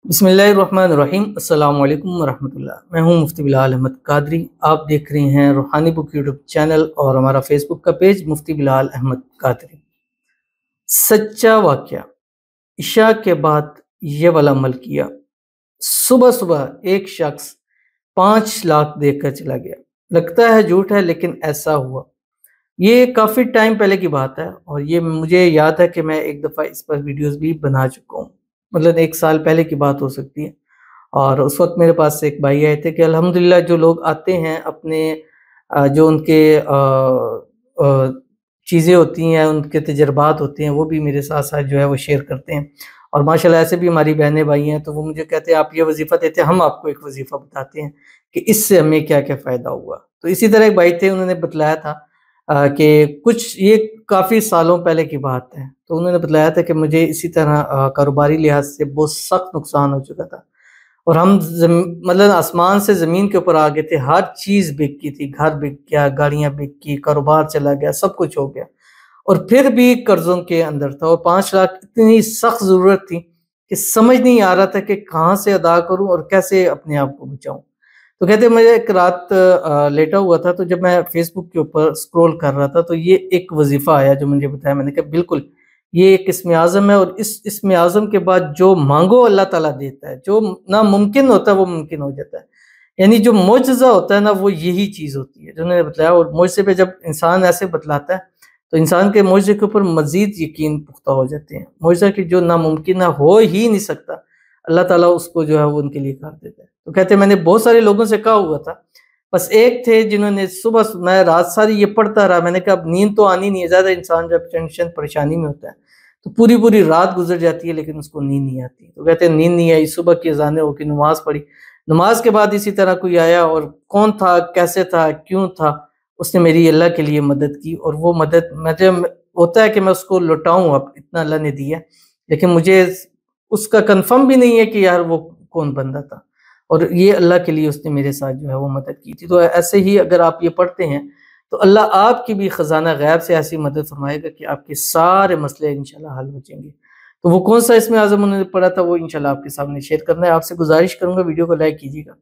बिस्मिल्लाहिर्रहमानिर्रहीम। अस्सलाम वालेकुम वरहमतुल्लाह। मैं हूं मुफ्ती बिलाल अहमद कादरी। आप देख रहे हैं रूहानी बुक यूट्यूब चैनल और हमारा फेसबुक का पेज मुफ्ती बिलाल अहमद कादरी। सच्चा वाक़या, इशा के बाद ये वाला अमल किया। सुबह सुबह एक शख्स 5 लाख देकर चला गया। लगता है झूठ है लेकिन ऐसा हुआ। ये काफ़ी टाइम पहले की बात है और ये मुझे याद है कि मैं एक दफ़ा इस पर वीडियोस भी बना चुका हूँ। मतलब 1 साल पहले की बात हो सकती है। और उस वक़्त मेरे पास एक भाई आए थे कि अल्हम्दुलिल्लाह जो लोग आते हैं अपने जो उनके चीज़ें होती हैं, उनके तजुर्बात होते हैं, वो भी मेरे साथ-साथ जो है वो शेयर करते हैं। और माशाल्लाह ऐसे भी हमारी बहनें-भाई हैं, तो वो मुझे कहते हैं आप ये वज़ीफ़ा देते हैं, हम आपको एक वज़ीफ़ा बताते हैं कि इससे हमें क्या-क्या फ़ायदा हुआ। तो इसी तरह एक भाई थे, उन्होंने बतलाया था कि कुछ ये काफ़ी सालों पहले की बात है। तो उन्होंने बतलाया था कि मुझे इसी तरह कारोबारी लिहाज़ से बहुत सख्त नुकसान हो चुका था। और हम मतलब आसमान से ज़मीन के ऊपर आ गए थे, हर चीज़ बिक गई थी, घर बिक गया, गाड़ियाँ बिक गई, कारोबार चला गया, सब कुछ हो गया। और फिर भी कर्ज़ों के अंदर था और 5 लाख इतनी सख्त ज़रूरत थी कि समझ नहीं आ रहा था कि कहाँ से अदा करूँ और कैसे अपने आप को बचाऊँ। तो कहते हैं मैं एक रात लेटा हुआ था, तो जब मैं फ़ेसबुक के ऊपर स्क्रॉल कर रहा था तो ये एक वज़ीफ़ा आया जो मुझे बताया। मैंने कहा बिल्कुल ये एक इस्म आज़म है और इस इस्म आज़म के बाद जो मांगो अल्लाह ताला देता है, जो नामुमकिन होता है वो मुमकिन हो जाता है। यानी जो मुअज्ज़ज़ा होता है ना, वो यही चीज़ होती है जो उन्होंने बताया। और मुझसे पे जब इंसान ऐसे बतलाता है तो इंसान के मुअज्ज़े के ऊपर मज़ीद यकीन पुख्ता हो जाते हैं। मुअज्ज़ा कि जो नामुमकिन है, हो ही नहीं सकता, अल्लाह ताला उसको जो है वो उनके लिए कर देता है। तो कहते हैं मैंने बहुत सारे लोगों से कहा हुआ था, बस एक थे जिन्होंने सुबह मैं रात सारी ये पढ़ता रहा। मैंने कहा अब नींद तो आनी नहीं है, ज़्यादा इंसान जब टेंशन परेशानी में होता है तो पूरी-पूरी रात गुज़र जाती है लेकिन उसको नींद नहीं आती। तो कहते हैं नींद नहीं आई, सुबह की अज़ानें हो के नमाज़ पढ़ी। नमाज के बाद इसी तरह कोई आया और कौन था, कैसे था, क्यों था, उसने मेरी अल्लाह के लिए मदद की। और वो मदद मुझे होता है कि मैं उसको लौटाऊँ, अब इतना अल्लाह ने दिया, लेकिन मुझे उसका कन्फर्म भी नहीं है कि यार वो कौन बंदा था। और ये अल्लाह के लिए उसने मेरे साथ जो है वो मदद की थी। तो ऐसे ही अगर आप ये पढ़ते हैं तो अल्लाह आपकी भी ख़ज़ाना ग़ैब से ऐसी मदद फ़रमाएगा कि आपके सारे मसले इंशाअल्लाह हल हो जाएँगे। तो वो कौन-सा इस्म आज़म उन्होंने पढ़ा था वो इंशाअल्लाह आपके सामने शेयर करना है। आपसे गुज़ारिश करूँगा वीडियो को लाइक कीजिएगा।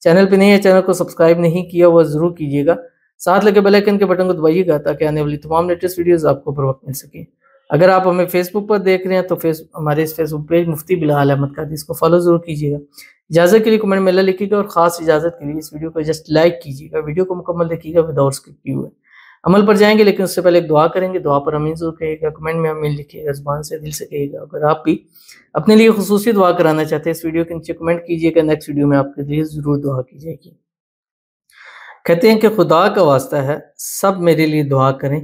चैनल पे नए हैं, चैनल को सब्सक्राइब नहीं किया हुआ ज़रूर कीजिएगा। साथ लगे बेल आइकन के बटन को दबाइएगा ताकि आने वाली तमाम लेटेस्ट वीडियोज़ आपको बर वक़्त मिल सकें। अगर आप हमें फ़ेसबुक पर देख रहे हैं तो हमारे इस फ़ेसबुक पेज मुफ्ती बिलाल अहमद कादरी, इसको फ़ॉलो ज़रूर कीजिएगा। इजाज़त के लिए कमेंट में अल्लाह लिखिएगा और ख़ास इजाज़त के लिए इस वीडियो को जस्ट लाइक कीजिएगा। वीडियो को मुकम्मल देखिएगा विदाउट स्किप किए हुए। अमल पर जाएँगे लेकिन उससे पहले एक दुआ करेंगे। दुआ पर आमीन ज़रूर कहिएगा, कमेंट में आमीन लिखिएगा, ज़ुबान से दिल से कहिएगा। अगर आप भी अपने लिए खुसूसी दुआ कराना चाहते हैं इस वीडियो के नीचे कमेंट कीजिएगा, नेक्स्ट वीडियो में आपके लिए ज़रूर दुआ की जाएगी। कहते हैं कि खुदा का वास्ता है, सब मेरे लिए दुआ करें।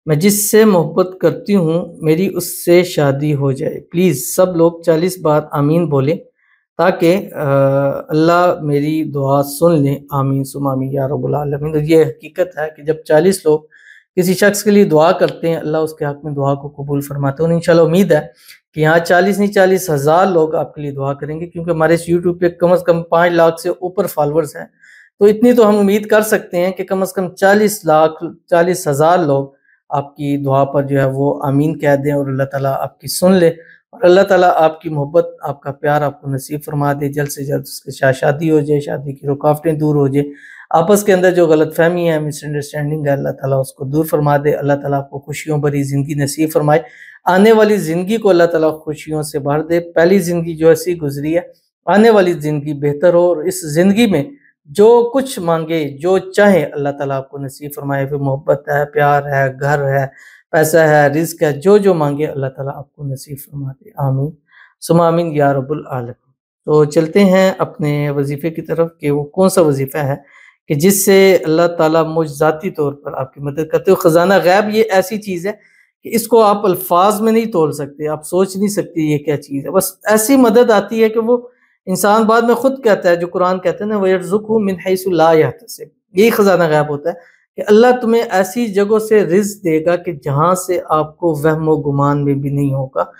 मैं जिससे मोहब्बत करती हूँ मेरी उससे शादी हो जाए। प्लीज़ सब लोग 40 बार आमीन बोलें ताकि अल्लाह मेरी दुआ सुन ले। आमीन सुम्मा आमीन या रब्बुल आलमीन। तो ये हकीकत है कि जब 40 लोग किसी शख्स के लिए दुआ करते हैं, अल्लाह उसके हक़ में दुआ को कबूल फरमाते हैं। और इंशाअल्लाह उम्मीद है कि यहाँ 40 नहीं 40,000 लोग आपके लिए दुआ करेंगे, क्योंकि हमारे इस यूट्यूब पे कम से कम 5 लाख से ऊपर फॉलोअर्स हैं। तो इतनी तो हम उम्मीद कर सकते हैं कि कम से कम 40 लाख 40,000 लोग आपकी दुआ पर जो है वो आमीन कह दें और अल्लाह ताला आपकी सुन ले। और अल्लाह ताला आपकी मोहब्बत, आपका प्यार आपको नसीब फरमा दे। जल्द से जल्द उसके साथ शादी हो जाए, शादी की रुकावटें दूर हो जाए। आपस के अंदर जो गलतफ़हमी है, मिसअंडरस्टैंडिंग है, अल्लाह ताला उसको दूर फरमा दे। अल्लाह ताला आपको खुशियों भरी ज़िंदगी नसीब फरमाए। आने वाली ज़िंदगी को अल्लाह ताला खुशियों से भर दे। पहली ज़िंदगी जो ऐसी गुज़री है, आने वाली ज़िंदगी बेहतर हो और इस ज़िंदगी में जो कुछ माँगे, जो चाहे अल्लाह ताला आपको नसीब फरमाए। फिर मोहब्बत है, प्यार है, घर है, पैसा है, रिज़्क है, जो-जो माँगे अल्लाह ताला आपको नसीब फरमा दे। आमीन सुम्मा आमीन या रब्बुल आलमीन। तो चलते हैं अपने वज़ीफ़े की तरफ कि वो कौन-सा वज़ीफ़ा है कि जिससे अल्लाह ताला मुझ-ज़ाती तौर पर आपकी मदद करते हो। ख़ज़ाना ग़ैब ये ऐसी चीज़ है कि इसको आप अल्फ़ाज़ में नहीं तोल सकते, आप सोच नहीं सकते ये क्या चीज़ है। बस ऐसी मदद आती है कि वो इंसान बाद में खुद कहता है, जो कुरान कहता है ना, वयरज़ुक़हु मिन हैसु ला यहतसिब। यही ख़ज़ाना ग़ैब होता है कि अल्लाह तुम्हें ऐसी जगहों से रिज़्क़ देगा कि जहाँ से आपको वहम व गुमान में भी नहीं होगा।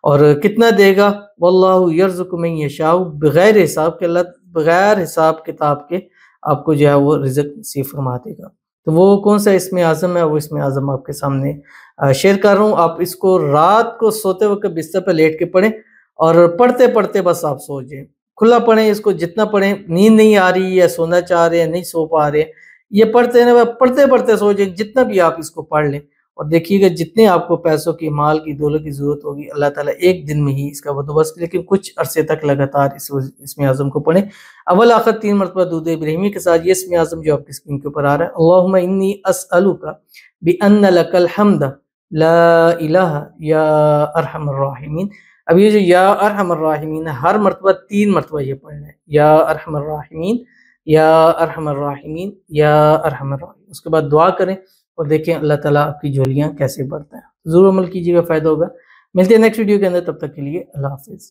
और कितना देगा? वल्लाहु यरज़ुक़ु मन यशाउ बगैर हिसाब के। अल्लाह बगैर हिसाब किताब के आपको जो है वो रिज़्क़ नसीब फरमा देगा। तो वो कौन-सा इस्म आज़म है, वो इस्म आज़म आपके सामने शेयर कर रहा हूँ। आप इसको रात को सोते वक़्त बिस्तर पे लेट के पढ़ें اور پڑھتے پڑھتے بس آپ سو جائیں، کھلا پڑھیں اس کو، جتنا پڑھیں، نیند نہیں آ رہی یا سونا چاہ رہے ہیں نہیں سو پا رہے، یہ پڑھتے پڑھتے سو جائیں، جتنا بھی آپ اس کو پڑھ لیں، اور دیکھیے گا جتنے آپ کو پیسوں کی، مال کی، دولت کی ضرورت ہوگی، اللہ تعالیٰ ایک دن میں ہی اس کا بندوبست، لیکن کچھ عرصے تک لگاتار اسم اعظم کو پڑھیں، اول آخر 3 مرتبہ درود ابراہیمی کے ساتھ۔ یہ اسم اعظم جو آپ کی اسکرین کے اوپر آ رہا ہے، اللہم انی اسألک بأن لک الحمد لا الہ یا ارحم الراحمین۔ اب یہ جو یا ارحم الراحمین ہے، ہر مرتبہ 3 مرتبہ یہ پڑھنا ہے، یا ارحم الراحمین، یا ارحم الراحمین، یا ارحم الراحمین۔ اس کے بعد دعا کریں اور دیکھیں اللہ تعالیٰ آپ کی جھولیاں کیسے بھرتا ہے۔ ضرور عمل کیجیے گا، فائدہ ہوگا۔ ملتے ہیں نیکسٹ ویڈیو کے اندر، تب تک کے لیے اللہ حافظ۔